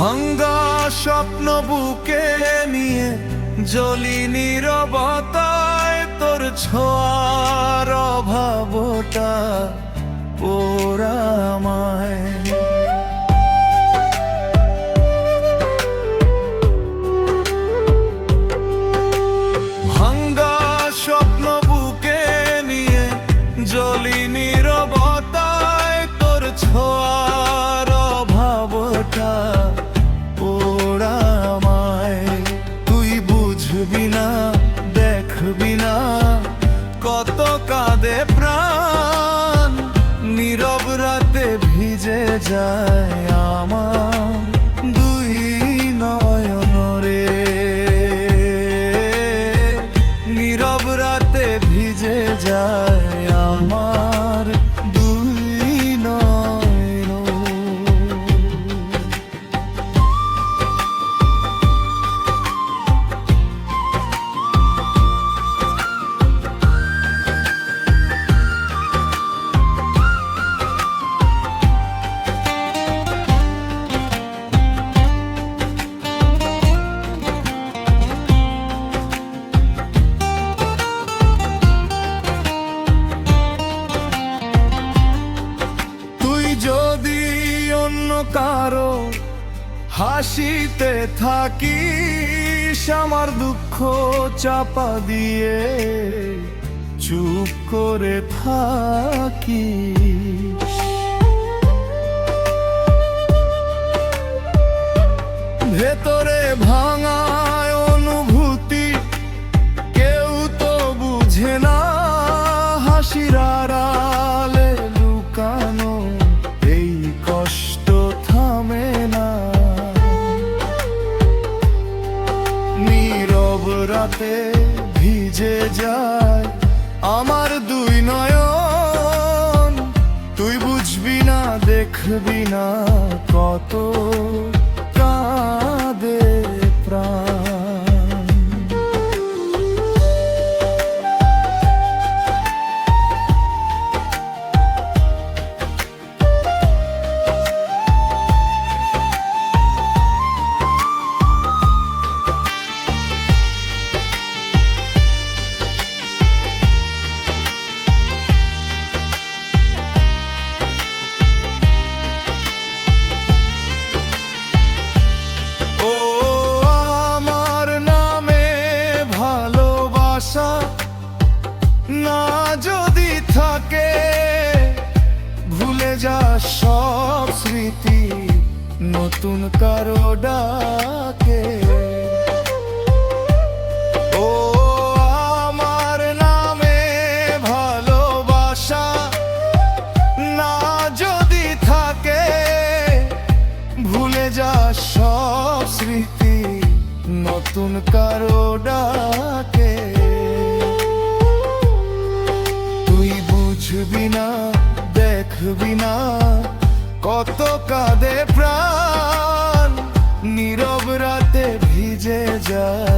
ভাঙ্গা স্বপ্ন বুকে নিয়ে জ্বলি নীরবতায়, তোর ছোঁয়ার অভাবটা পোড়ামায়। ভাঙ্গা স্বপ্ন বুকে নিয়ে জ্বলি নীরবতায়, তোর ছোঁয়ার অভাবটা পোড়ামায়। তুই বুঝবি না, দেখবি না কত কাঁদে প্রাণ, নীরব রাতে ভিজে যায় আমার দুই নয়ন রে। নীরব রাতে ভিজে যায় আমার দুই নয়ন। যদি অন্য কারো হাসিতে থাকিস, আমার দুঃখ চাপা দিয়ে চুপ করে থাকিস। ভেতরে ভাঙায় অনুভূতি কেউ তো বুঝে না, হাসির আড়ালে লুকানো এই কষ্ট থামে না। নীরব রাতে ভিজে যায় আমার দুই নয়ন, তুই বুঝবি না, দেখবি না কত কাঁদে প্রাণ। না যদি থাকে ভুলে যা সব স্মৃতি, নতুন কারো ডাকে। ও আমার নামে ভালোবাসা না যদি থাকে, ভুলে যা সব স্মৃতি, নতুন কারো ডাকে। বুঝবি না, দেখবি না কত কাঁদে প্রাণ, নীরব রাতে ভিজে যায়